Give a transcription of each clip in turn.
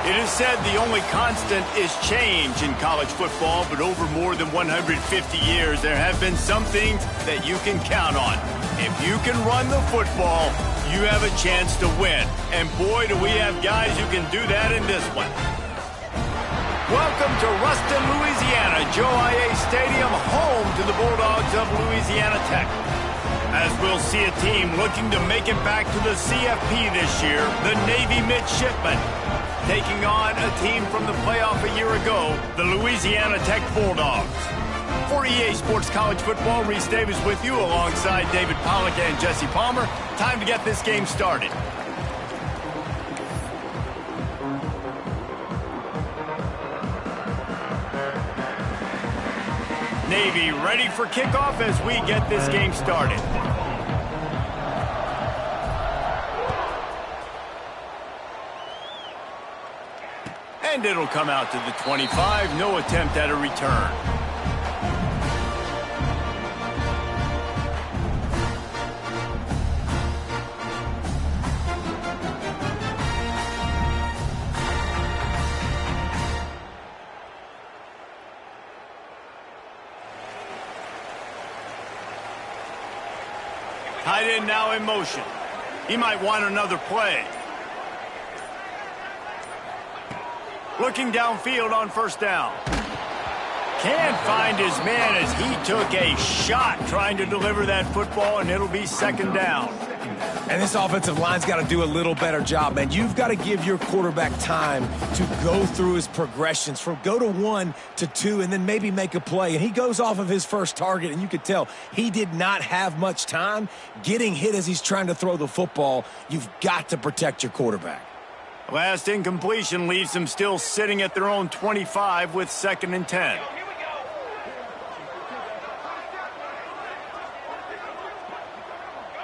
It is said the only constant is change in college football, but over more than 150 years, there have been some things that you can count on. If you can run the football, you have a chance to win. And boy, do we have guys who can do that in this one. Welcome to Ruston, Louisiana, Joe I.A. Stadium, home to the Bulldogs of Louisiana Tech. As we'll see a team looking to make it back to the CFP this year, the Navy Midshipmen, taking on a team from the playoff a year ago, the Louisiana Tech Bulldogs. For EA Sports College Football, Reese Davis with you alongside David Pollack and Jesse Palmer. Time to get this game started. Navy ready for kickoff as we get this game started. And it'll come out to the 25. No attempt at a return. Tight end now in motion. He might want another play. Looking downfield on first down. Can't find his man as he took a shot trying to deliver that football, and it'll be second down. And this offensive line's got to do a little better job, man. You've got to give your quarterback time to go through his progressions from go to 1 to 2 and then maybe make a play. And he goes off of his first target, and you could tell he did not have much time getting hit as he's trying to throw the football. You've got to protect your quarterback. Last incompletion leaves them still sitting at their own 25 with 2nd and 10.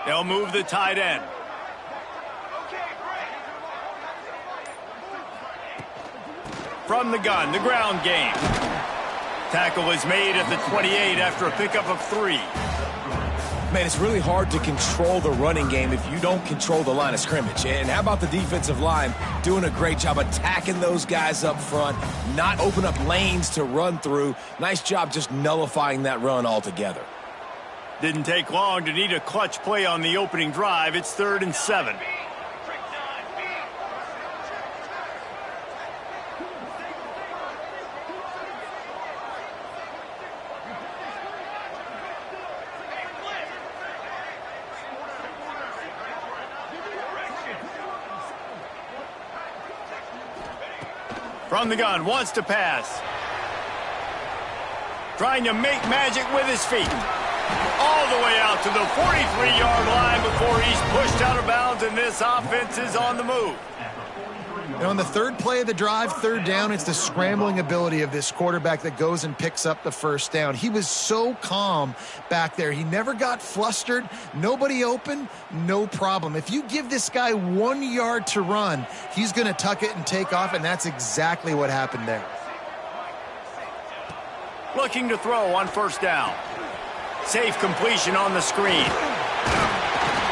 They'll move the tight end. From the gun, the ground game. Tackle is made at the 28 after a pickup of 3. Man, it's really hard to control the running game if you don't control the line of scrimmage. And how about the defensive line doing a great job attacking those guys up front, not open up lanes to run through. Nice job just nullifying that run altogether. Didn't take long to need a clutch play on the opening drive. It's 3rd and 7. From the gun, wants to pass. Trying to make magic with his feet. All the way out to the 43-yard line before he's pushed out of bounds, and this offense is on the move. And on the third play of the drive, 3rd down, it's the scrambling ability of this quarterback that goes and picks up the first down. He was so calm back there. He never got flustered. Nobody open, no problem. If you give this guy 1 yard to run, he's going to tuck it and take off, and that's exactly what happened there. Looking to throw on first down. Safe completion on the screen.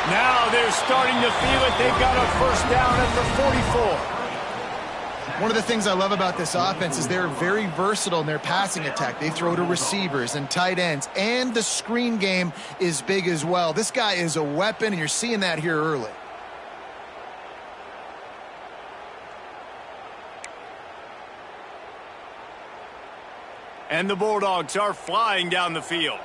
Now they're starting to feel it. They've got a first down at the 44. One of the things I love about this offense is they're very versatile in their passing attack. They throw to receivers and tight ends, and the screen game is big as well. This guy is a weapon, and you're seeing that here early. And the Bulldogs are flying down the field.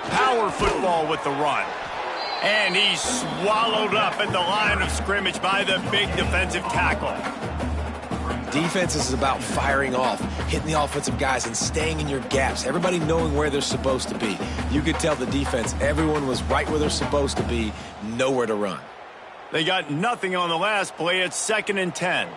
Power football with the run. And he's swallowed up at the line of scrimmage by the big defensive tackle. Defense is about firing off, hitting the offensive guys, and staying in your gaps. Everybody knowing where they're supposed to be. You could tell the defense, everyone was right where they're supposed to be, nowhere to run. They got nothing on the last play. It's 2nd and 10.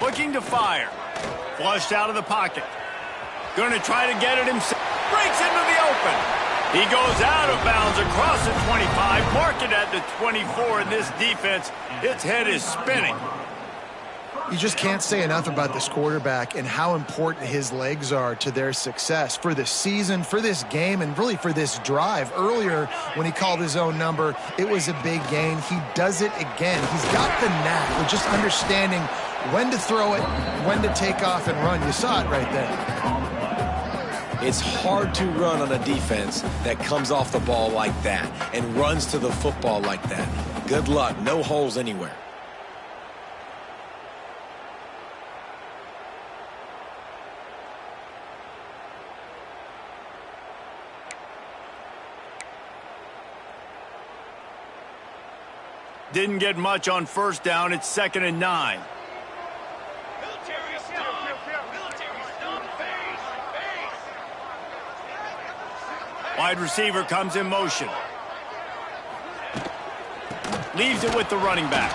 Looking to fire. Flushed out of the pocket. Going to try to get it himself. Breaks into the open. He goes out of bounds across the 25, mark it at the 24, and this defense, its head is spinning. You just can't say enough about this quarterback and how important his legs are to their success for the season, for this game, and really for this drive. Earlier, when he called his own number, it was a big gain. He does it again. He's got the knack of just understanding when to throw it, when to take off and run. You saw it right there. It's hard to run on a defense that comes off the ball like that and runs to the football like that. Good luck. No holes anywhere. Didn't get much on first down. It's 2nd and 9. Wide receiver comes in motion. Leaves it with the running back.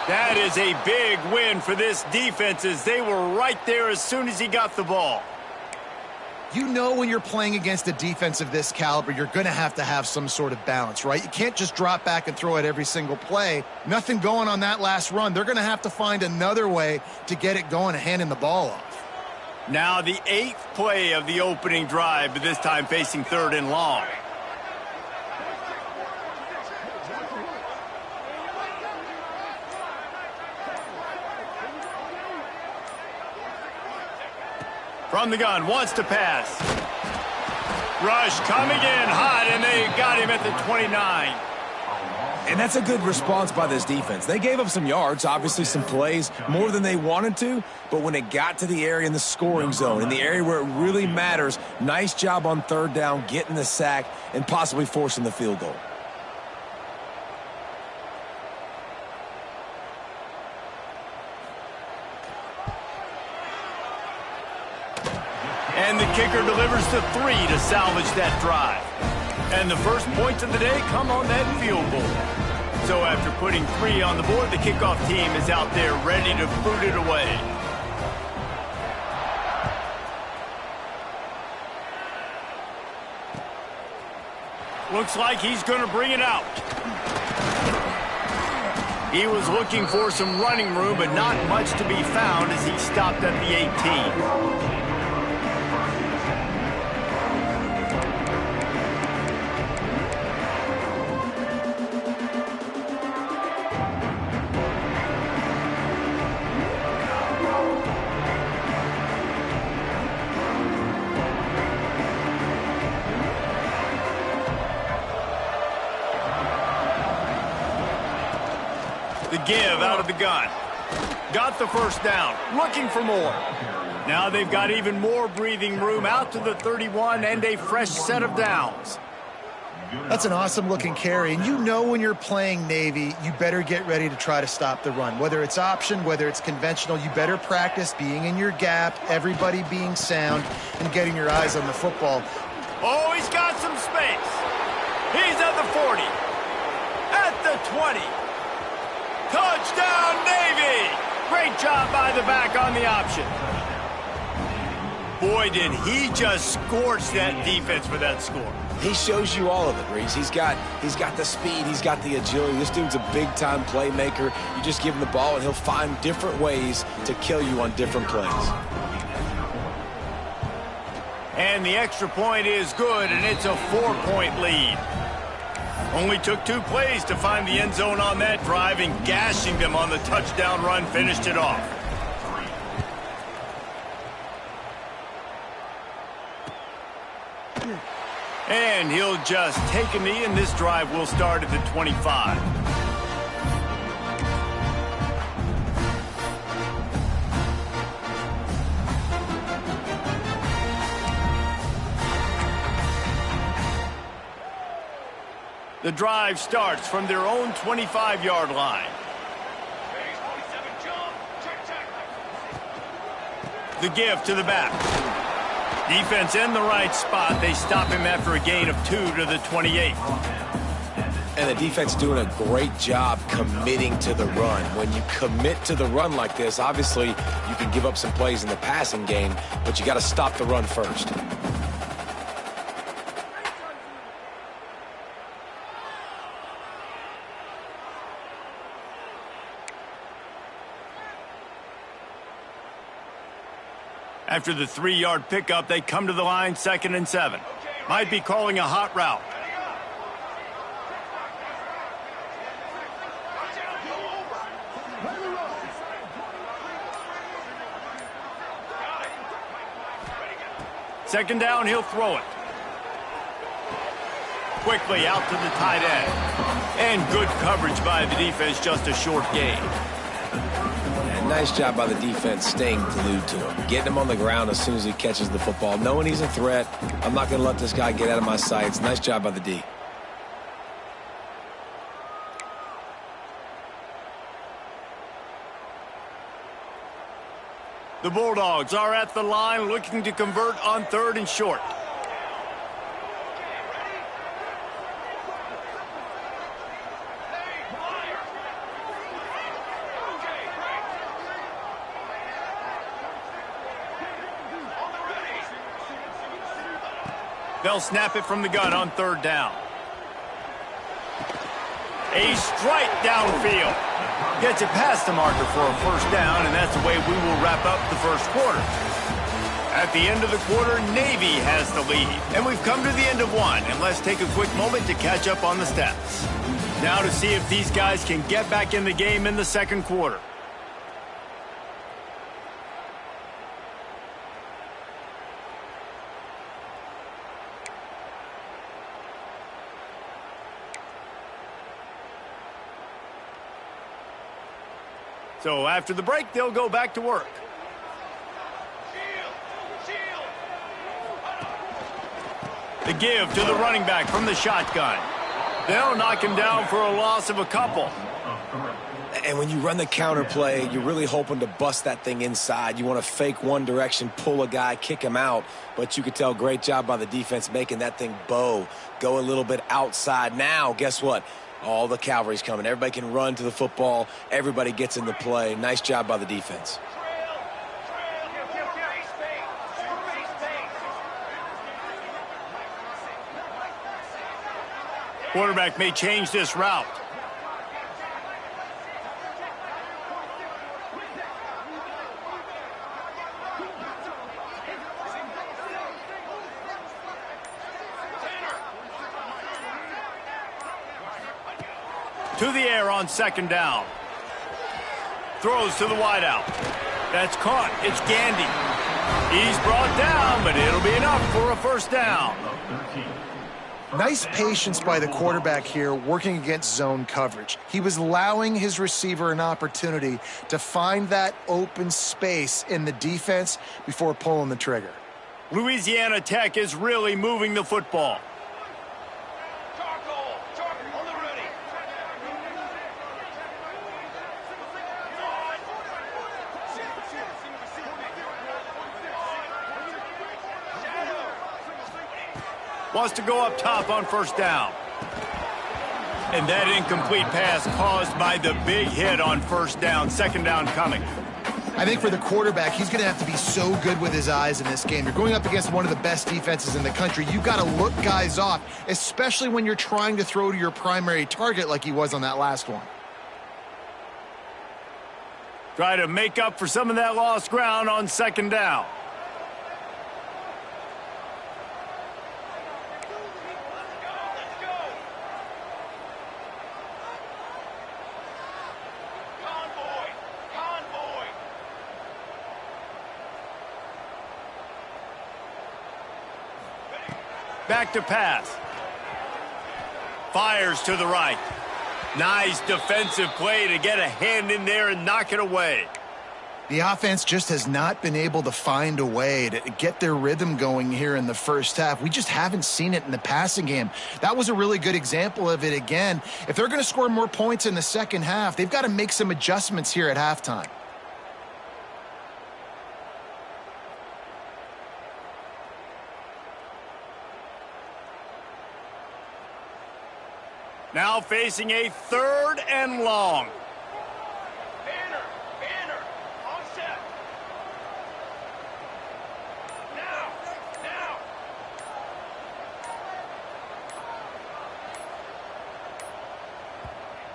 That is a big win for this defense as they were right there as soon as he got the ball. You know when you're playing against a defense of this caliber, you're going to have some sort of balance, right? You can't just drop back and throw it every single play. Nothing going on that last run. They're going to have to find another way to get it going and handing the ball off. Now the 8th play of the opening drive, but this time facing 3rd and long. From the gun, wants to pass. Rush coming in hot, and they got him at the 29. And that's a good response by this defense. They gave up some yards, obviously some plays, more than they wanted to, but when it got to the area in the scoring zone, in the area where it really matters, nice job on 3rd down, getting the sack, and possibly forcing the field goal. And the kicker delivers the 3 to salvage that drive. And the first points of the day come on that field goal. So after putting 3 on the board, the kickoff team is out there ready to boot it away. Looks like he's going to bring it out. He was looking for some running room, but not much to be found as he stopped at the 18. The give out of the gun. Got the first down. Looking for more. Now they've got even more breathing room out to the 31 and a fresh set of downs. That's an awesome-looking carry. And you know when you're playing Navy, you better get ready to try to stop the run. Whether it's option, whether it's conventional, you better practice being in your gap, everybody being sound, and getting your eyes on the football. Oh, he's got some space. He's at the 40. At the 20. Touchdown, Navy! Great job by the back on the option. Boy, did he just scorch that defense for that score. He shows you all of it, Reese. He's got the speed, he's got the agility. This dude's a big-time playmaker. You just give him the ball, and he'll find different ways to kill you on different plays. And the extra point is good, and it's a 4-point lead. Only took 2 plays to find the end zone on that drive, and gashing them on the touchdown run finished it off. And he'll just take a knee, and this drive will start at the 25. The drive starts from their own 25-yard line. The give to the back. Defense in the right spot. They stop him after a gain of 2 to the 28. And the defense doing a great job committing to the run. When you commit to the run like this, obviously you can give up some plays in the passing game, but you got to stop the run first. After the 3-yard pickup, they come to the line 2nd and 7. Might be calling a hot route. Second down, he'll throw it. Quickly out to the tight end. And good coverage by the defense, just a short gain. And nice job by the defense staying glued to him. Getting him on the ground as soon as he catches the football. Knowing he's a threat, I'm not going to let this guy get out of my sights. Nice job by the D. The Bulldogs are at the line looking to convert on 3rd and short. They'll snap it from the gun on 3rd down. A strike downfield. Gets it past the marker for a 1st down, and that's the way we will wrap up the 1st quarter. At the end of the quarter, Navy has the lead. And we've come to the end of one, and let's take a quick moment to catch up on the stats. Now to see if these guys can get back in the game in the 2nd quarter. So after the break, they'll go back to work. The give to the running back from the shotgun. They'll knock him down for a loss of a couple. And when you run the counter play, you're really hoping to bust that thing inside. You want to fake one direction, pull a guy, kick him out. But you could tell, great job by the defense making that thing bow, go a little bit outside. Now, guess what? All the cavalry's coming. Everybody can run to the football. Everybody gets in the play. Nice job by the defense. Quarterback may change this route. To the air on 2nd down. Throws to the wideout. That's caught. It's Gandy. He's brought down, but it'll be enough for a 1st down. Nice patience by the quarterback here working against zone coverage. He was allowing his receiver an opportunity to find that open space in the defense before pulling the trigger. Louisiana Tech is really moving the football. Wants to go up top on 1st down. And that incomplete pass caused by the big hit on 1st down. 2nd down coming. I think for the quarterback, he's going to have to be so good with his eyes in this game. You're going up against one of the best defenses in the country. You've got to look guys off, especially when you're trying to throw to your primary target like he was on that last one. Try to make up for some of that lost ground on 2nd down. Back to pass. Fires to the right. Nice defensive play to get a hand in there and knock it away. The offense just has not been able to find a way to get their rhythm going here in the 1st half. We just haven't seen it in the passing game. That was a really good example of it again. If they're going to score more points in the 2nd half, they've got to make some adjustments here at halftime. Now facing a 3rd and long. Banner, on set. Now.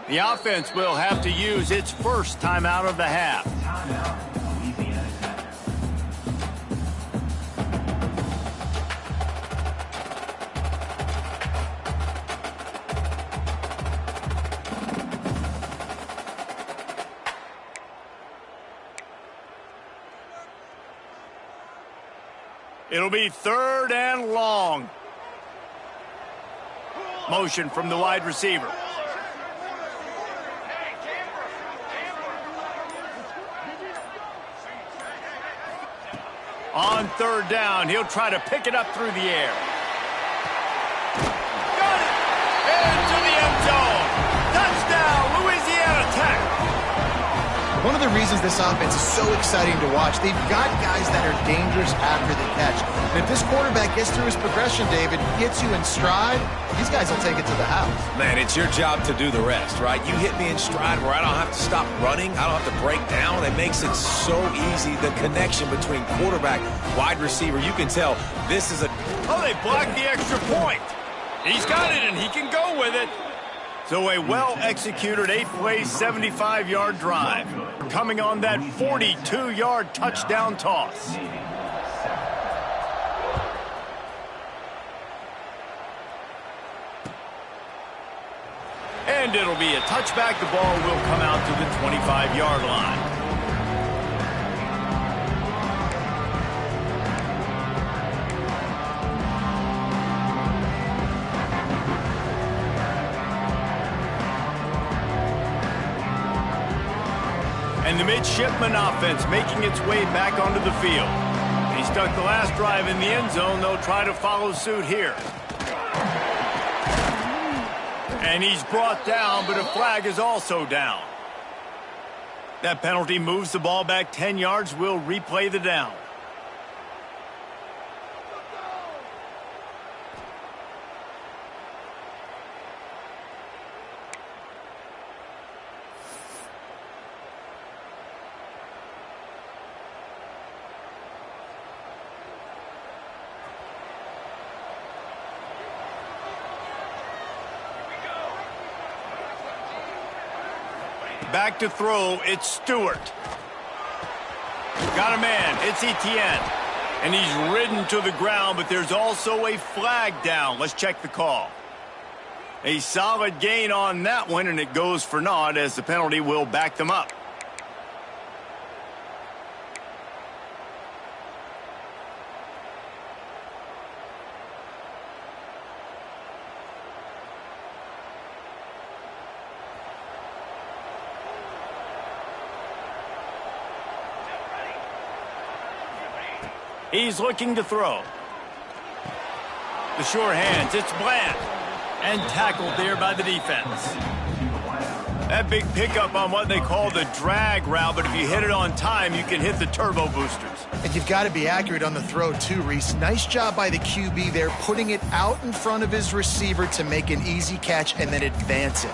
The offense will have to use its first timeout of the half. It'll be 3rd and long. Motion from the wide receiver. On 3rd down, he'll try to pick it up through the air. Got it! Into the end zone. Touchdown, Louisiana Tech. One of the reasons this offense is so exciting to watch, they've got guys that are dangerous after the catch. And if this quarterback gets through his progression, David, gets you in stride, these guys will take it to the house. Man, it's your job to do the rest, right? You hit me in stride where I don't have to stop running. I don't have to break down. It makes it so easy. The connection between quarterback, wide receiver, you can tell this is a... Oh, they blocked the extra point. He's got it, and he can go with it. So a well-executed 8-play, 75-yard drive. Coming on that 42-yard touchdown toss. And it'll be a touchback. The ball will come out to the 25-yard line. And the midshipman offense making its way back onto the field. He stuck the last drive in the end zone. They'll try to follow suit here. And he's brought down, but a flag is also down. That penalty moves the ball back 10 yards. We'll replay the down. Back to throw, it's Stewart. Got a man, it's Etienne. And he's ridden to the ground, but there's also a flag down. Let's check the call. A solid gain on that one, and it goes for naught as the penalty will back them up. He's looking to throw. The sure hands, it's Bland. And tackled there by the defense. That big pickup on what they call the drag route, but if you hit it on time, you can hit the turbo boosters. And you've got to be accurate on the throw too, Reese. Nice job by the QB there, putting it out in front of his receiver to make an easy catch and then advance it.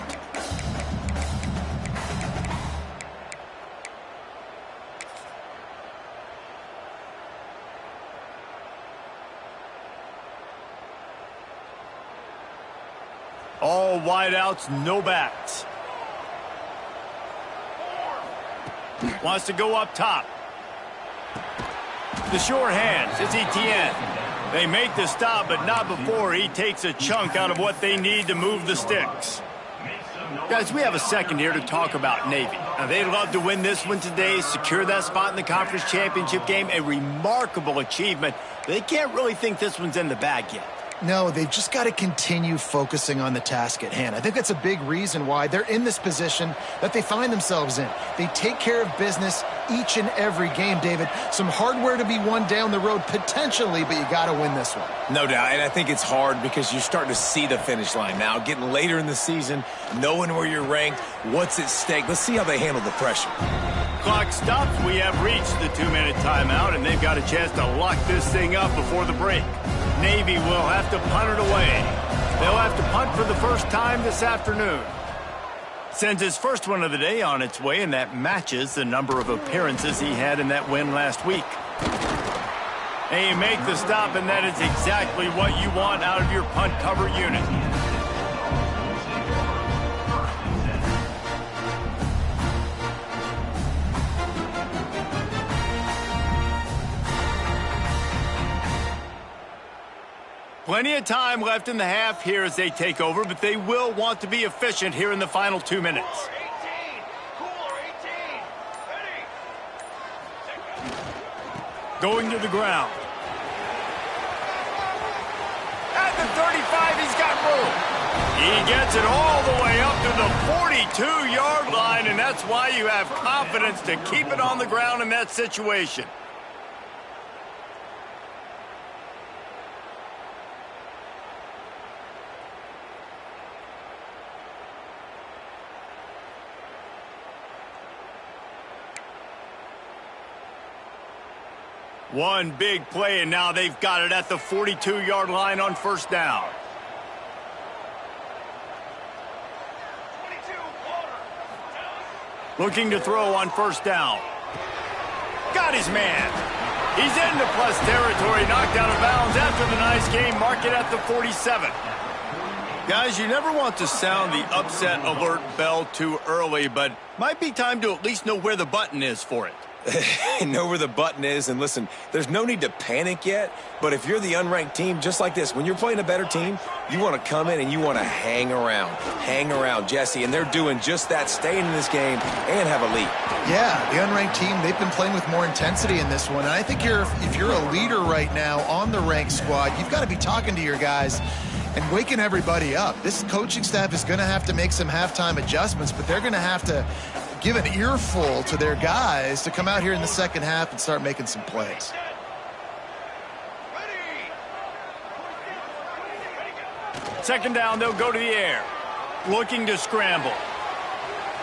All wideouts, no backs. Wants to go up top. The sure hands, it's Etienne. They make the stop, but not before he takes a chunk out of what they need to move the sticks. Guys, we have a second here to talk about Navy. Now, they'd love to win this one today, secure that spot in the conference championship game, a remarkable achievement. They can't really think this one's in the bag yet. No, they've just got to continue focusing on the task at hand. I think that's a big reason why they're in this position that they find themselves in. They take care of business each and every game, David. Some hardware to be won down the road potentially, but you got to win this one. No doubt, and I think it's hard because you're starting to see the finish line now. Getting later in the season, knowing where you're ranked, what's at stake. Let's see how they handle the pressure. Clock stops. We have reached the 2-minute timeout, and they've got a chance to lock this thing up before the break. Navy will have to punt it away. They'll have to punt for the first time this afternoon. Sends his first one of the day on its way, and that matches the number of appearances he had in that win last week. And you make the stop, and that is exactly what you want out of your punt cover unit. Plenty of time left in the half here as they take over, but they will want to be efficient here in the final 2 minutes. Going to the ground. At the 35, he's got room. He gets it all the way up to the 42-yard line, and that's why you have confidence to keep it on the ground in that situation. One big play, and now they've got it at the 42-yard line on first down. Looking to throw on first down. Got his man. He's into plus territory, knocked out of bounds after the nice game. Mark it at the 47. Guys, you never want to sound the upset alert bell too early, but might be time to at least know where the button is for it. Know where the button is, and listen, there's no need to panic yet, but if you're the unranked team, just like this, when you're playing a better team, you want to come in and you want to hang around, Jesse, and they're doing just that, staying in this game and have a lead. Yeah, the unranked team, they've been playing with more intensity in this one, and I think if you're a leader right now on the ranked squad, you've got to be talking to your guys and waking everybody up. This coaching staff is going to have to make some halftime adjustments, but they're going to have to give an earful to their guys to come out here in the second half and start making some plays. Second down, they'll go to the air. Looking to scramble.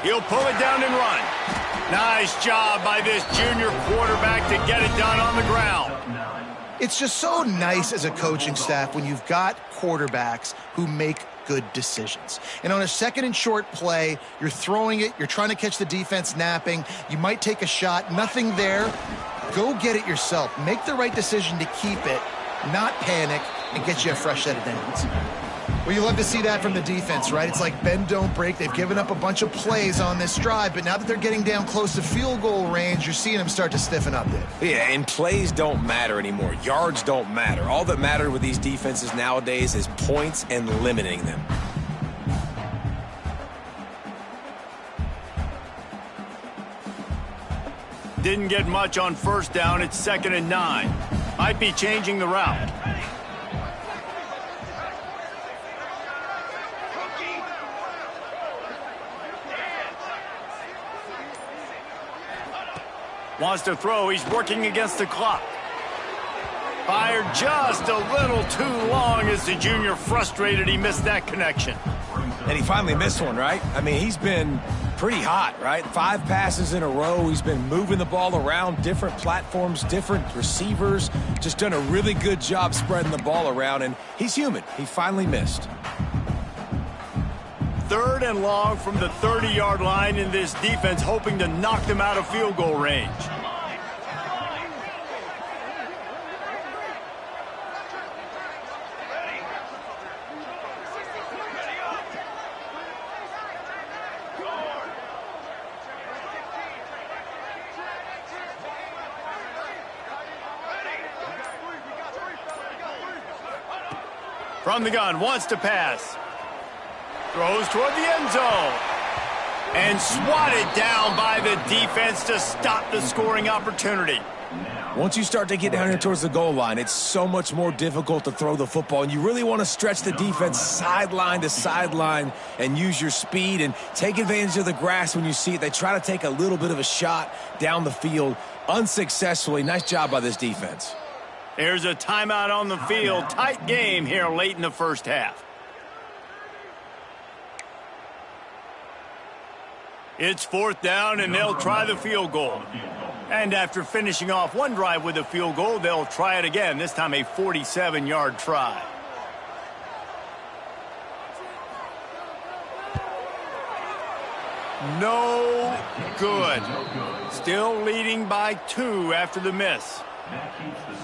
He'll pull it down and run. Nice job by this junior quarterback to get it done on the ground. It's just so nice as a coaching staff when you've got quarterbacks who make good decisions. And on a second and short play, you're throwing it, you're trying to catch the defense napping, you might take a shot, nothing there. Go get it yourself. Make the right decision to keep it, not panic, and get you a fresh set of downs. Well, you love to see that from the defense, right? It's like bend, don't break. They've given up a bunch of plays on this drive, but now that they're getting down close to field goal range, you're seeing them start to stiffen up there. Yeah, and plays don't matter anymore. Yards don't matter. All that matters with these defenses nowadays is points and limiting them. Didn't get much on first down. It's 2nd and 9. Might be changing the route. Wants to throw. He's working against the clock. Fired just a little too long as the junior frustrated. He missed that connection. And he finally missed one, right? I mean, he's been pretty hot, right? 5 passes in a row. He's been moving the ball around, different platforms, different receivers. Just done a really good job spreading the ball around, and he's human. He finally missed. 3rd and long from the 30-yard line, in this defense hoping to knock them out of field goal range. From the gun, wants to pass. Throws toward the end zone. And swatted down by the defense to stop the scoring opportunity. Once you start to get down here towards the goal line, it's so much more difficult to throw the football, and you really want to stretch the defense sideline to sideline and use your speed and take advantage of the grass when you see it. They try to take a little bit of a shot down the field unsuccessfully. Nice job by this defense. There's a timeout on the field. Tight game here late in the first half. It's 4th down, and they'll try the field goal. And after finishing off one drive with a field goal, they'll try it again, this time a 47-yard try. No good. Still leading by 2 after the miss.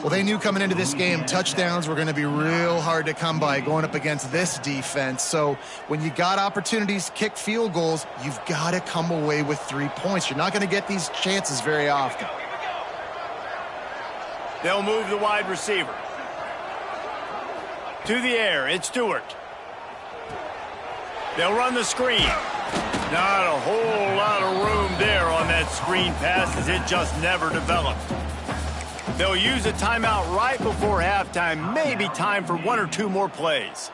Well, they knew coming into this game, touchdowns were going to be real hard to come by going up against this defense. So when you got opportunities to kick field goals, you've got to come away with 3 points. You're not going to get these chances very often. They'll move the wide receiver. To the air, it's Stewart. They'll run the screen. Not a whole lot of room there on that screen pass as it just never developed. They'll use a timeout right before halftime. Maybe time for 1 or 2 more plays.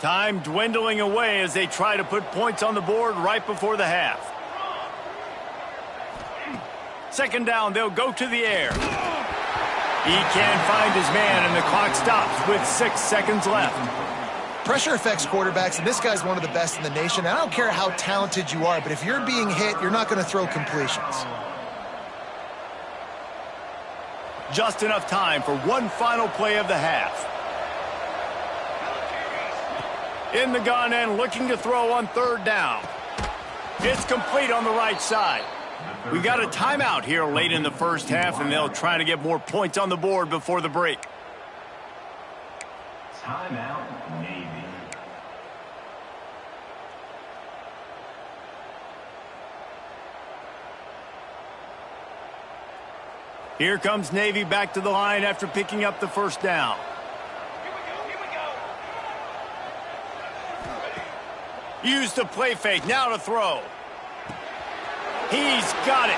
Time dwindling away as they try to put points on the board right before the half. Second down, they'll go to the air. He can't find his man, and the clock stops with 6 seconds left. Pressure affects quarterbacks, and this guy's one of the best in the nation. I don't care how talented you are, but if you're being hit, you're not going to throw completions. Just enough time for one final play of the half. In the gun and looking to throw on third down. It's complete on the right side. We got a timeout here late in the first half, and they'll try to get more points on the board before the break. Timeout, Navy. Here comes Navy back to the line after picking up the first down. Use the play fake, now to throw. He's got it.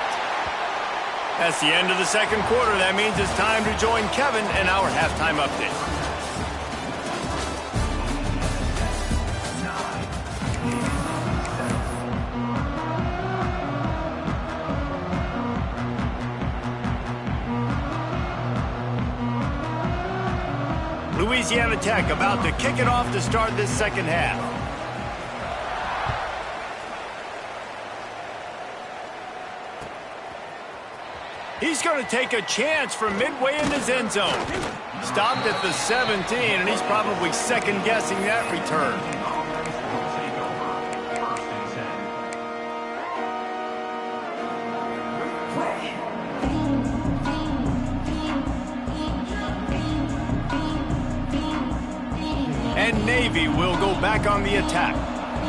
That's the end of the second quarter. That means it's time to join Kevin in our halftime update. Louisiana Tech about to kick it off to start this second half. He's going to take a chance from midway in his end zone. Stopped at the 17, and he's probably second-guessing that return. And Navy will go back on the attack.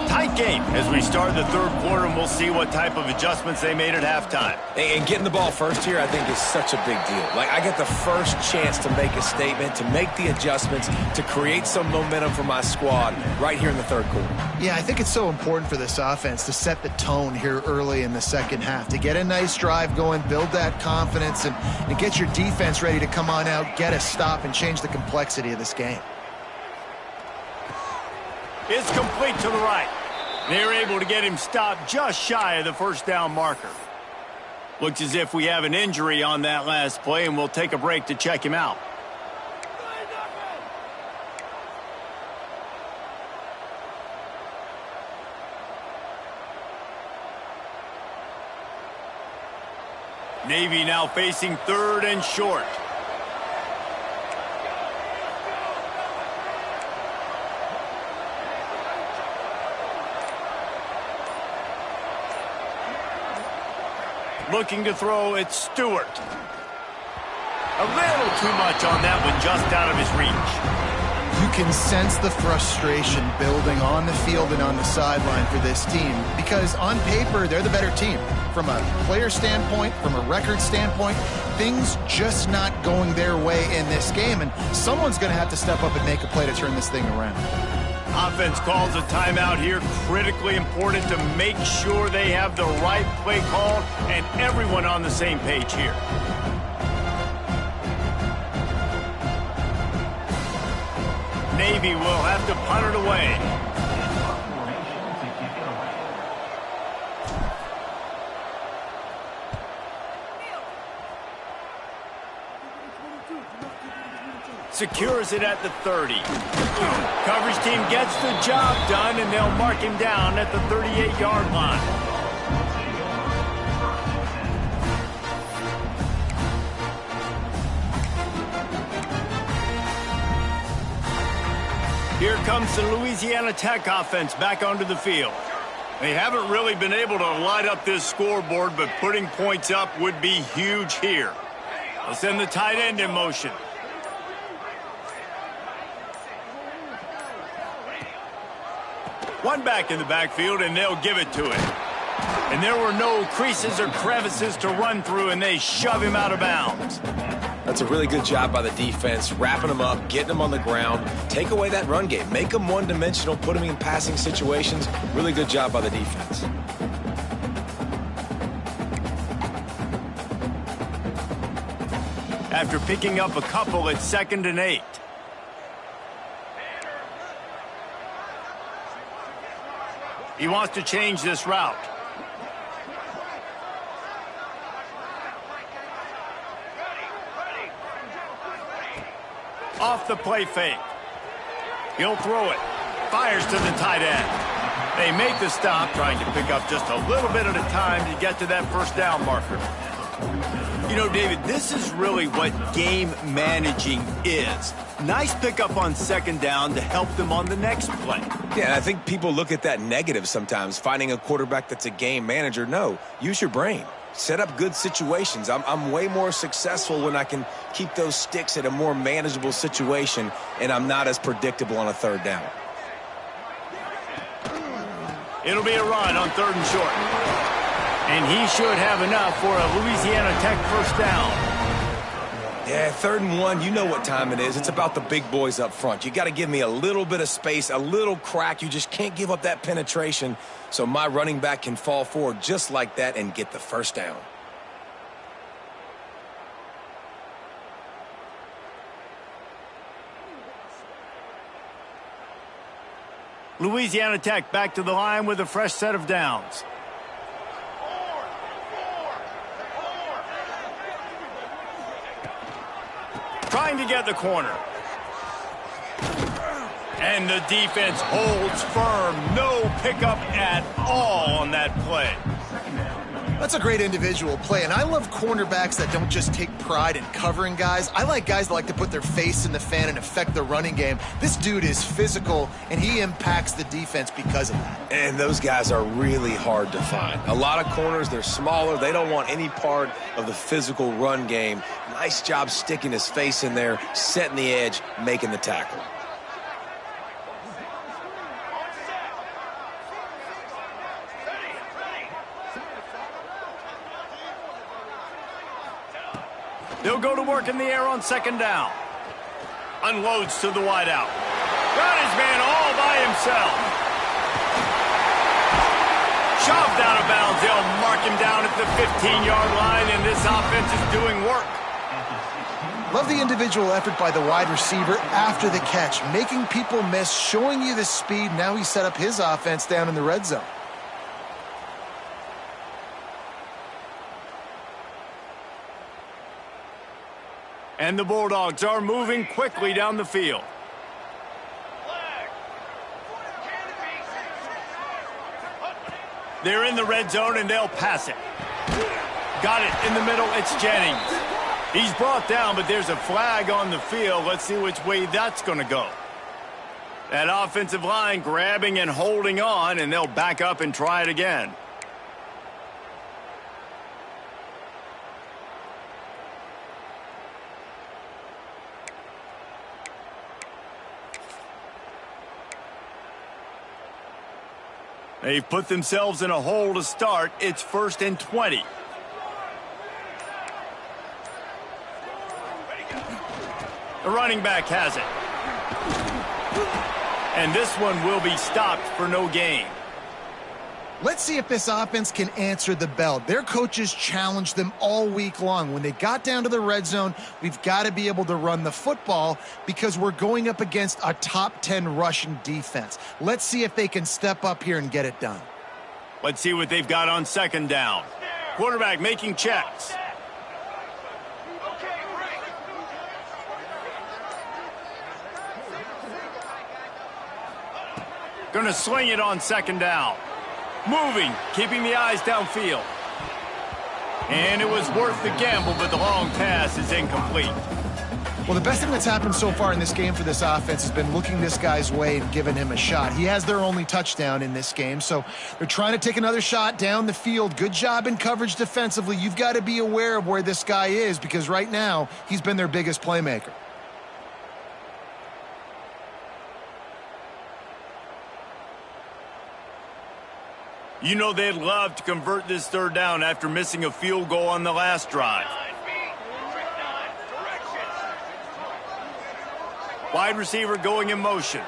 Tight game as we start the third quarter, and we'll see what type of adjustments they made at halftime. And getting the ball first here, I think, is such a big deal. Like, I get the first chance to make a statement, to make the adjustments, to create some momentum for my squad right here in the third quarter. Yeah, I think it's so important for this offense to set the tone here early in the second half, to get a nice drive going, build that confidence, and get your defense ready to come on out, get a stop, and change the complexity of this game. It's complete to the right. They're able to get him stopped just shy of the first down marker. Looks as if we have an injury on that last play, and we'll take a break to check him out. Navy now facing third and short. Looking to throw, it's Stewart. A little too much on that one, just out of his reach. You can sense the frustration building on the field and on the sideline for this team, because on paper, they're the better team. From a player standpoint, from a record standpoint, things just not going their way in this game, and someone's going to have to step up and make a play to turn this thing around. Offense calls a timeout here. Critically important to make sure they have the right play called and everyone on the same page here. Navy will have to punt it away. Secures it at the 30. Coverage team gets the job done, and they'll mark him down at the 38-yard line. Here comes the Louisiana Tech offense back onto the field. They haven't really been able to light up this scoreboard, but putting points up would be huge here. They'll send the tight end in motion. One back in the backfield, and they'll give it to him. And there were no creases or crevices to run through, and they shove him out of bounds. That's a really good job by the defense, wrapping them up, getting them on the ground. Take away that run game. Make them one-dimensional, put them in passing situations. Really good job by the defense. After picking up a couple, it's 2nd and 8. He wants to change this route. Off the play fake. He'll throw it. Fires to the tight end. They make the stop, trying to pick up just a little bit at a time to get to that first down marker. You know, David, this is really what game managing is. Nice pickup on 2nd down to help them on the next play. Yeah, and I think people look at that negative sometimes, finding a quarterback that's a game manager. No, use your brain. Set up good situations. I'm way more successful when I can keep those sticks at a more manageable situation, and I'm not as predictable on a 3rd down. It'll be a run on 3rd and short. And he should have enough for a Louisiana Tech first down. Yeah, 3rd and 1, you know what time it is. It's about the big boys up front. You got to give me a little bit of space, a little crack. You just can't give up that penetration, so my running back can fall forward just like that and get the first down. Louisiana Tech back to the line with a fresh set of downs. Trying to get the corner. And the defense holds firm. No pickup at all on that play. That's a great individual play, and I love cornerbacks that don't just take pride in covering guys. I like guys that like to put their face in the fan and affect the running game. This dude is physical, and he impacts the defense because of that. And those guys are really hard to find. A lot of corners, they're smaller. They don't want any part of the physical run game. Nice job sticking his face in there, setting the edge, making the tackle. They'll go to work in the air on 2nd down. Unloads to the wideout. Got his man all by himself. Shoved out of bounds. They'll mark him down at the 15-yard line, and this offense is doing work. Love the individual effort by the wide receiver after the catch, making people miss, showing you the speed. Now he set up his offense down in the red zone. And the Bulldogs are moving quickly down the field. They're in the red zone, and they'll pass it. Got it in the middle. It's Jennings. He's brought down, but there's a flag on the field. Let's see which way that's going to go. That offensive line grabbing and holding on, and they'll back up and try it again. They've put themselves in a hole to start. It's 1st and 20. The running back has it. And this one will be stopped for no gain. Let's see if this offense can answer the bell. Their coaches challenged them all week long. When they got down to the red zone, we've got to be able to run the football because we're going up against a top 10 rushing defense. Let's see if they can step up here and get it done. Let's see what they've got on 2nd down. Quarterback making checks. Going to sling it on 2nd down. Moving, keeping the eyes downfield. And it was worth the gamble, but the long pass is incomplete. Well, the best thing that's happened so far in this game for this offense has been looking this guy's way and giving him a shot. He has their only touchdown in this game, so they're trying to take another shot down the field. Good job in coverage defensively. You've got to be aware of where this guy is because right now he's been their biggest playmaker. You know they'd love to convert this third down after missing a field goal on the last drive. Wide receiver going in motion.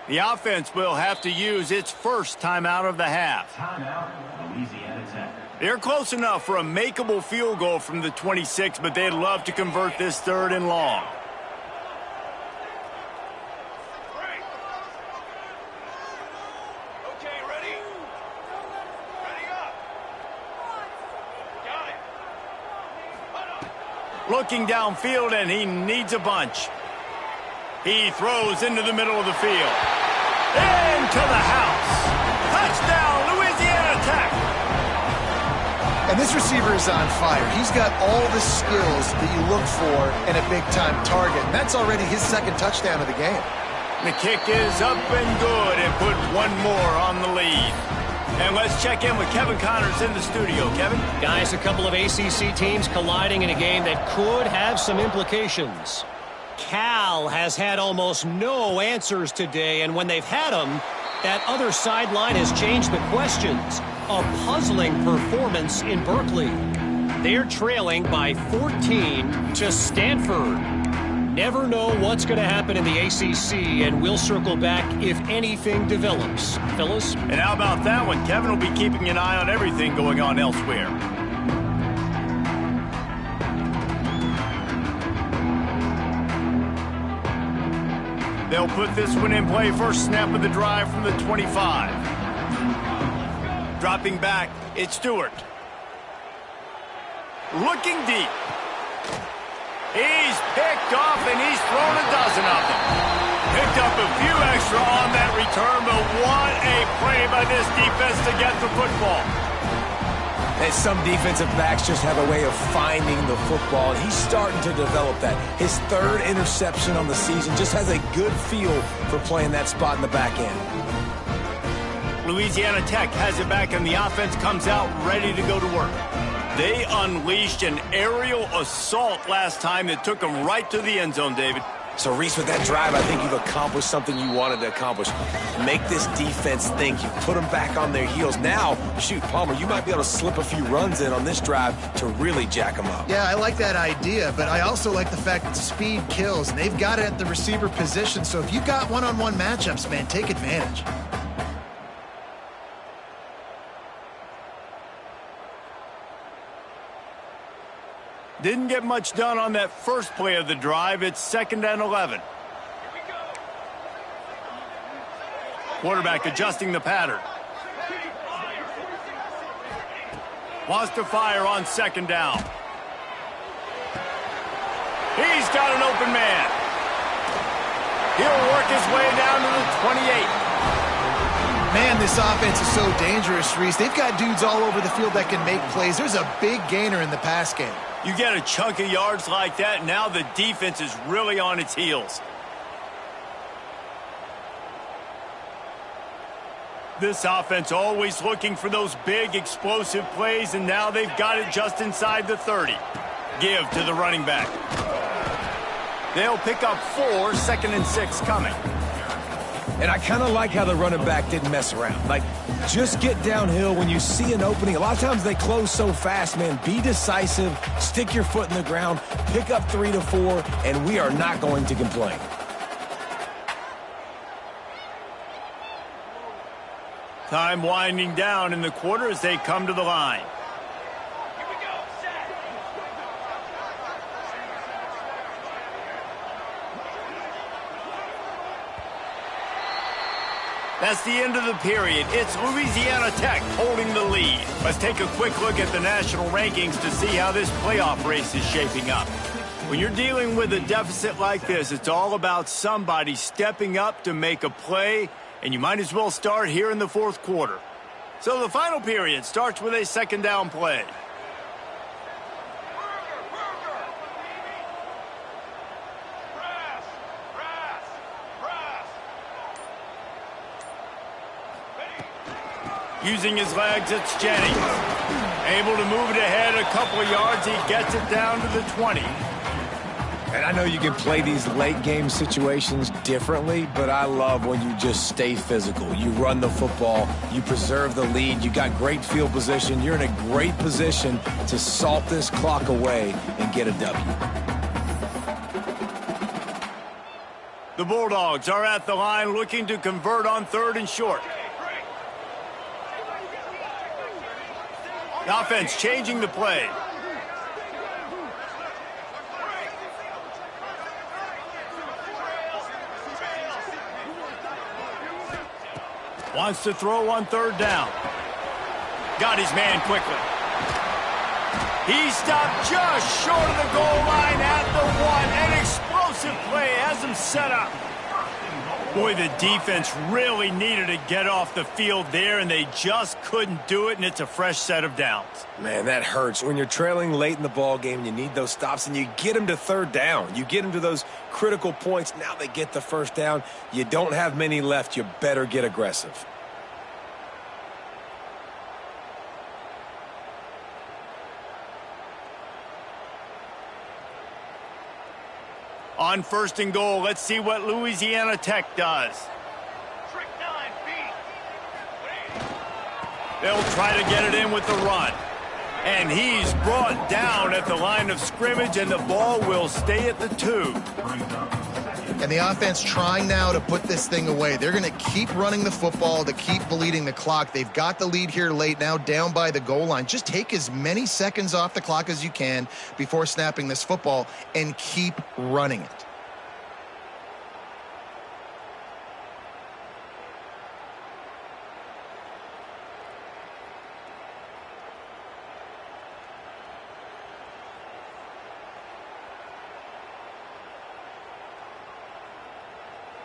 The offense will have to use its first timeout of the half. Timeout, Louisiana Tech. They're close enough for a makeable field goal from the 26, but they'd love to convert this third and long. Okay, ready? Ready up. Got it. Looking downfield, and he needs a bunch. He throws into the middle of the field. Into the house. Touchdown, Louisiana Tech. And this receiver is on fire. He's got all the skills that you look for in a big-time target. And that's already his second touchdown of the game. The kick is up and good and put one more on the lead. And let's check in with Kevin Connors in the studio. Kevin? Guys, a couple of ACC teams colliding in a game that could have some implications. Cal has had almost no answers today, and when they've had them, that other sideline has changed the questions. A puzzling performance in Berkeley. They're trailing by 14 to Stanford. Never know what's going to happen in the ACC, and we'll circle back if anything develops. Phyllis? And how about that one? Kevin will be keeping an eye on everything going on elsewhere. They'll put this one in play. First snap of the drive from the 25. Dropping back, it's Stewart. Looking deep. He's picked off, and he's thrown a dozen of them. Picked up a few extra on that return, but what a play by this defense to get the football. And some defensive backs just have a way of finding the football. He's starting to develop that. His third interception on the season just has a good feel for playing that spot in the back end. Louisiana Tech has it back, and the offense comes out ready to go to work. They unleashed an aerial assault last time that took them right to the end zone, David. So, Reese, with that drive, I think you've accomplished something you wanted to accomplish. Make this defense think. You put them back on their heels. Now, shoot, Palmer, you might be able to slip a few runs in on this drive to really jack them up. Yeah, I like that idea, but I also like the fact that speed kills, and they've got it at the receiver position. So if you've got one-on-one matchups, man, take advantage. Didn't get much done on that first play of the drive. It's 2nd and 11. Quarterback adjusting the pattern. Wants to fire on 2nd down. He's got an open man. He'll work his way down to the 28. Man, this offense is so dangerous, Reese. They've got dudes all over the field that can make plays. There's a big gainer in the pass game. You get a chunk of yards like that, now the defense is really on its heels. This offense always looking for those big, explosive plays, and now they've got it just inside the 30. Give to the running back. They'll pick up 4, 2nd and 6 coming. And I kind of like how the running back didn't mess around. Like, just get downhill when you see an opening. A lot of times they close so fast, man. Be decisive, stick your foot in the ground, pick up 3 to 4, and we are not going to complain. Time winding down in the quarter as they come to the line. Here we go. Set. That's the end of the period. It's Louisiana Tech holding the lead. Let's take a quick look at the national rankings to see how this playoff race is shaping up. When you're dealing with a deficit like this, it's all about somebody stepping up to make a play and you might as well start here in the fourth quarter. So the final period starts with a second down play. Using his legs, it's Jennings. Able to move it ahead a couple of yards. He gets it down to the 20. And I know you can play these late game situations differently, but I love when you just stay physical. You run the football, you preserve the lead, you got great field position. You're in a great position to salt this clock away and get a W. The Bulldogs are at the line looking to convert on 3rd and short. The offense changing the play. Wants to throw on 3rd down. Got his man quickly. He stopped just short of the goal line at the 1. An explosive play has him set up. Boy, the defense really needed to get off the field there, and they just couldn't do it, and it's a fresh set of downs. Man, that hurts. When you're trailing late in the ball game, you need those stops, and you get them to 3rd down. You get them to those critical points. Now they get the 1st down. You don't have many left. You better get aggressive. On 1st and goal, let's see what Louisiana Tech does. They'll try to get it in with the run. And he's brought down at the line of scrimmage, and the ball will stay at the 2. And the offense trying now to put this thing away. They're going to keep running the football to keep bleeding the clock. They've got the lead here late, now down by the goal line. Just take as many seconds off the clock as you can before snapping this football and keep running it.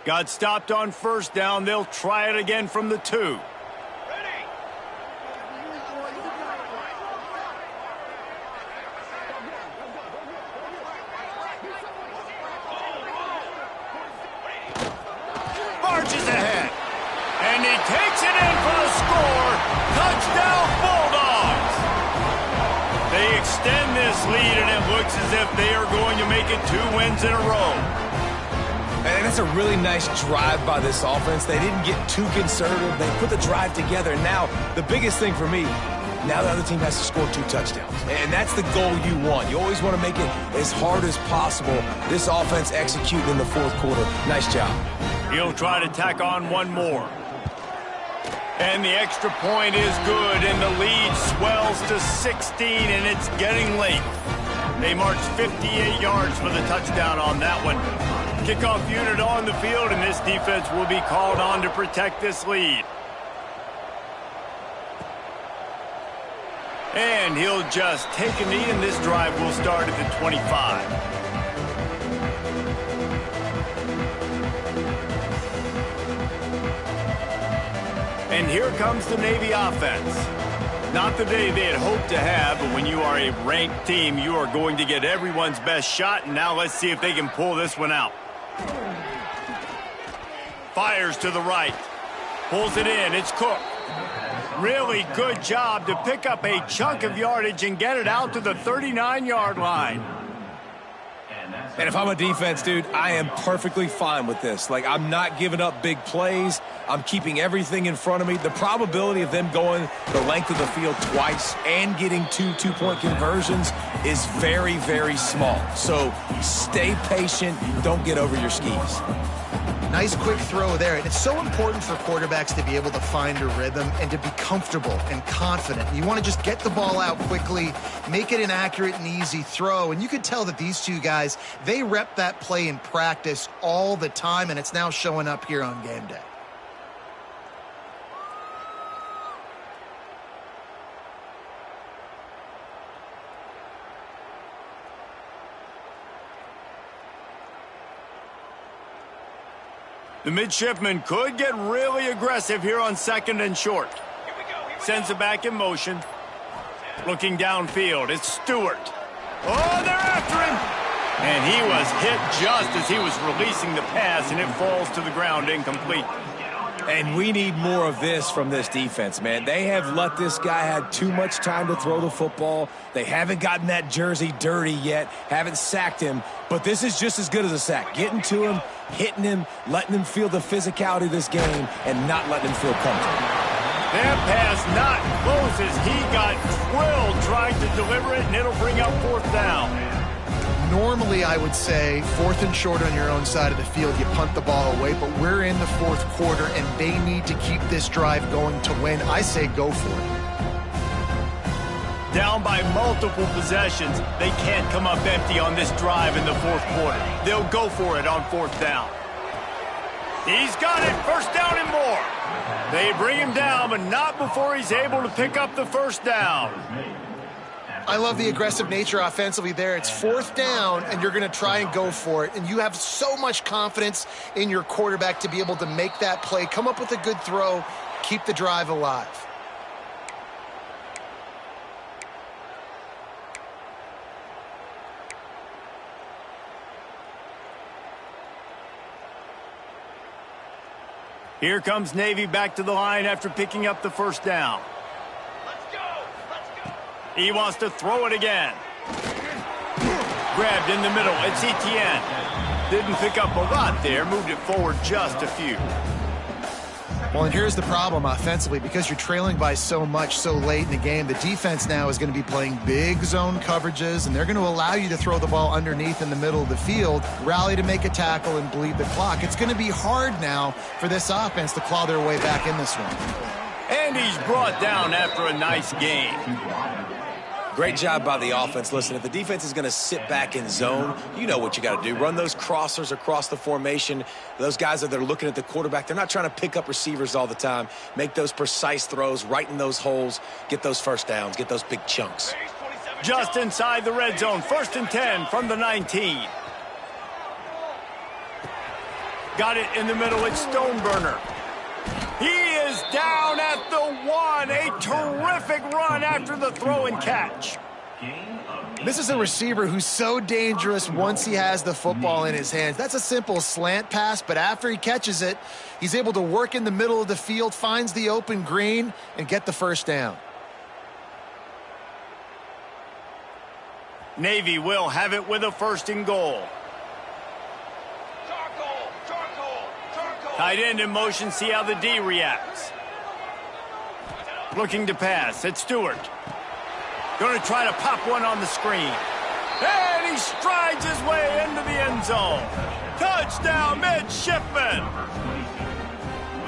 Got stopped on 1st down. They'll try it again from the 2. Marches ahead. And he takes it in for the score. Touchdown Bulldogs. They extend this lead, and it looks as if they are going to make it 2 wins in a row. And that's a really nice drive by this offense. They didn't get too conservative. They put the drive together. And now, the biggest thing for me, now the other team has to score 2 touchdowns. And that's the goal you want. You always want to make it as hard as possible. This offense executing in the 4th quarter. Nice job. He'll try to tack on one more. And the extra point is good, and the lead swells to 16, and it's getting late. They march 58 yards for the touchdown on that one. Kickoff unit on the field, and this defense will be called on to protect this lead. And he'll just take a knee, and this drive will start at the 25. And here comes the Navy offense. Not the day they had hoped to have, but when you are a ranked team, you are going to get everyone's best shot, and now let's see if they can pull this one out. Fires to the right. Pulls it in. It's Cook. Really good job to pick up a chunk of yardage and get it out to the 39-yard line. And if I'm a defense, dude, I am perfectly fine with this. Like, I'm not giving up big plays. I'm keeping everything in front of me. The probability of them going the length of the field twice and getting 2 two-point conversions is very, very small. So stay patient. Don't get over your skis. Nice quick throw there. And it's so important for quarterbacks to be able to find a rhythm and to be comfortable and confident. You want to just get the ball out quickly, make it an accurate and easy throw. And you could tell that these two guys, they rep that play in practice all the time, and it's now showing up here on game day. The midshipman could get really aggressive here on 2nd and short. Sends it back in motion. Looking downfield, it's Stewart. Oh, they're after him! And he was hit just as he was releasing the pass, and it falls to the ground incomplete. And we need more of this from this defense, man. They have let this guy have too much time to throw the football. They haven't gotten that jersey dirty yet, haven't sacked him. But this is just as good as a sack. Getting to him, hitting him, letting him feel the physicality of this game, and not letting him feel comfortable. That pass not close as he got drilled trying to deliver it, and it'll bring up 4th down. Normally, I would say 4th and short on your own side of the field, you punt the ball away, but we're in the 4th quarter, and they need to keep this drive going to win. I say go for it. Down by multiple possessions, they can't come up empty on this drive in the 4th quarter. They'll go for it on 4th down. He's got it, 1st down and more. They bring him down, but not before he's able to pick up the 1st down. I love the aggressive nature offensively there. It's 4th down, and you're going to try and go for it. And you have so much confidence in your quarterback to be able to make that play, come up with a good throw, keep the drive alive. Here comes Navy back to the line after picking up the 1st down. He wants to throw it again. Grabbed in the middle. It's Etienne. Didn't pick up a lot there. Moved it forward just a few. Well, and here's the problem offensively. Because you're trailing by so much so late in the game, the defense now is going to be playing big zone coverages, and they're going to allow you to throw the ball underneath in the middle of the field, rally to make a tackle, and bleed the clock. It's going to be hard now for this offense to claw their way back in this one. And he's brought down after a nice game. Great job by the offense. Listen, if the defense is going to sit back in zone, you know what you got to do. Run those crossers across the formation. Those guys that are looking at the quarterback, they're not trying to pick up receivers all the time. Make those precise throws, right in those holes, get those 1st downs, get those big chunks. Just inside the red zone, 1st and 10 from the 19. Got it in the middle, it's Stoneburner. He is down at the 1. A terrific run after the throw and catch. This is a receiver who's so dangerous once he has the football in his hands. That's a simple slant pass, but after he catches it, he's able to work in the middle of the field, finds the open green, and get the 1st down. Navy will have it with a 1st and goal. Tight end in motion, see how the D reacts. Looking to pass, it's Stewart. Going to try to pop one on the screen. And he strides his way into the end zone. Touchdown, midshipman.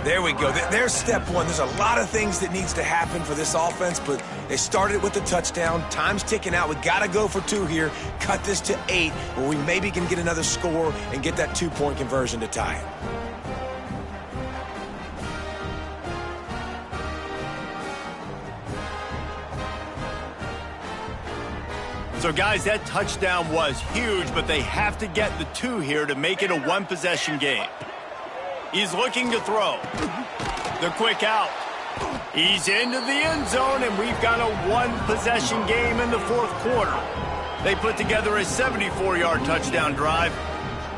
There we go. There's step one. There's a lot of things that needs to happen for this offense, but they started with the touchdown. Time's ticking out. We got to go for 2 here. Cut this to 8, where we maybe can get another score and get that 2-point conversion to tie it. So, guys, that touchdown was huge, but they have to get the 2 here to make it a 1-possession game. He's looking to throw. The quick out. He's into the end zone, and we've got a 1-possession game in the 4th quarter. They put together a 74-yard touchdown drive.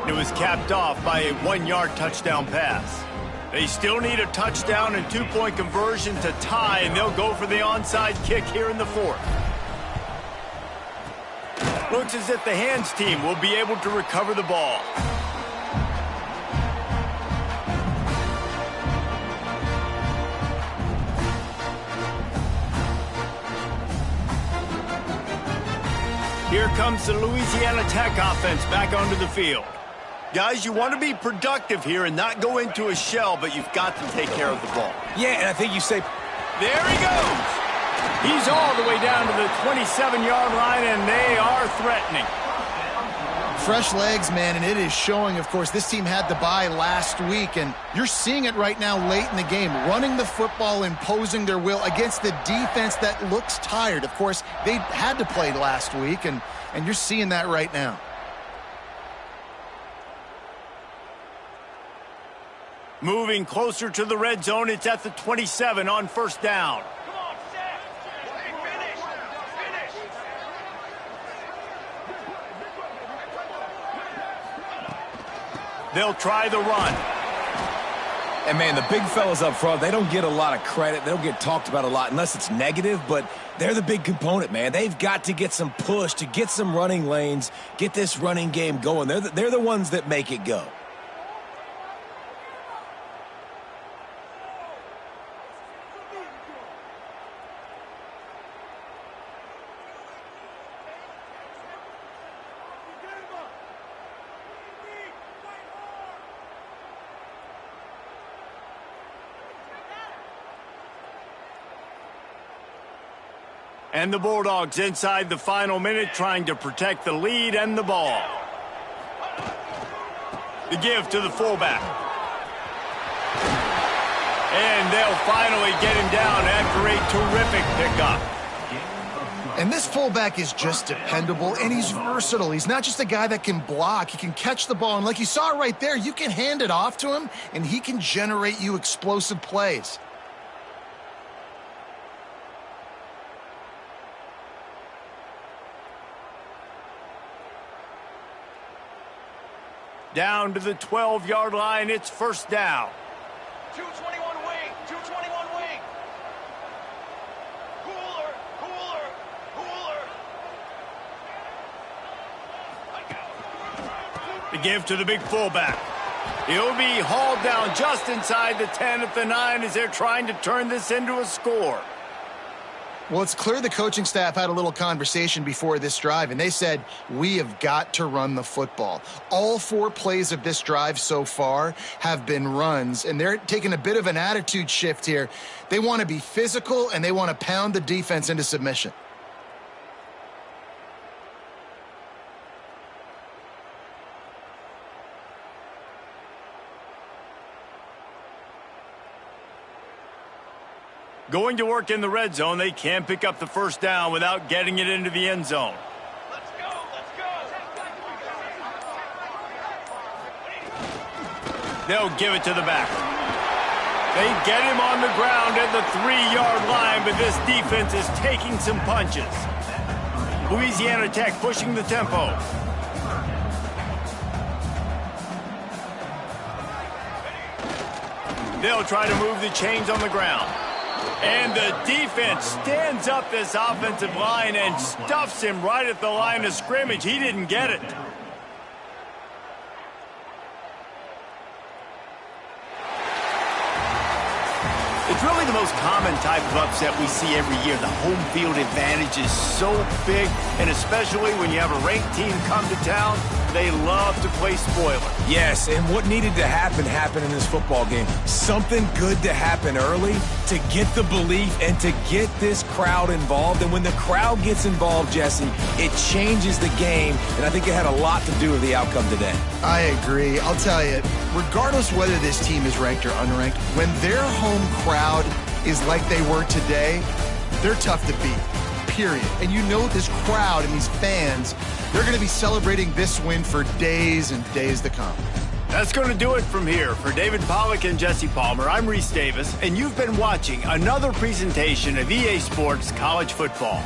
It was capped off by a 1-yard touchdown pass. They still need a touchdown and 2-point conversion to tie, and they'll go for the onside kick here in the 4th. Looks as if the hands team will be able to recover the ball. Here comes the Louisiana Tech offense back onto the field. Guys, you want to be productive here and not go into a shell, but you've got to take care of the ball. Yeah, and I think you say... There he goes! He's all the way down to the 27-yard line, and they are threatening. Fresh legs, man, and it is showing, of course. This team had the bye last week, and you're seeing it right now late in the game, running the football, imposing their will against the defense that looks tired. Of course, they had to play last week, and you're seeing that right now. Moving closer to the red zone, it's at the 27 on first down. Come on, set. Hey, finish. Finish. They'll try the run. And, man, the big fellas up front, they don't get a lot of credit. They don't get talked about a lot unless it's negative, but they're the big component, man. They've got to get some push, to get some running lanes, get this running game going. They're the ones that make it go. And the Bulldogs inside the final minute trying to protect the lead and the ball. The give to the fullback. And they'll finally get him down after a terrific pickup. And this fullback is just dependable, and he's versatile. He's not just a guy that can block. He can catch the ball, and like you saw right there, you can hand it off to him, and he can generate you explosive plays. Down to the 12-yard line, it's first down. 221 wing. 221 wing. Cooler. Cooler. Cooler. The give to the big fullback. He'll be hauled down just inside the 10 at the 9 as they're trying to turn this into a score. Well, it's clear the coaching staff had a little conversation before this drive, and they said, we have got to run the football. All 4 plays of this drive so far have been runs, and they're taking a bit of an attitude shift here. They want to be physical, and they want to pound the defense into submission. Going to work in the red zone, they can't pick up the first down without getting it into the end zone. Let's go. Let's go. They'll give it to the back. They get him on the ground at the 3-yard line, but this defense is taking some punches. Louisiana Tech pushing the tempo. They'll try to move the chains on the ground. And the defense stands up this offensive line and stuffs him right at the line of scrimmage. He didn't get it. It's really the most common type of upset we see every year. The home field advantage is so big, and especially when you have a ranked team come to town, they love to play spoiler. Yes, and what needed to happen happened in this football game. Something good to happen early to get the belief and to get this crowd involved. And when the crowd gets involved, Jesse, it changes the game, and I think it had a lot to do with the outcome today. I agree. I'll tell you, regardless whether this team is ranked or unranked, when their home crowd is like they were today, they're tough to beat, period. And you know this crowd and these fans, they're going to be celebrating this win for days and days to come. That's going to do it from here. For David Pollack and Jesse Palmer, I'm Reese Davis, and you've been watching another presentation of EA Sports College Football.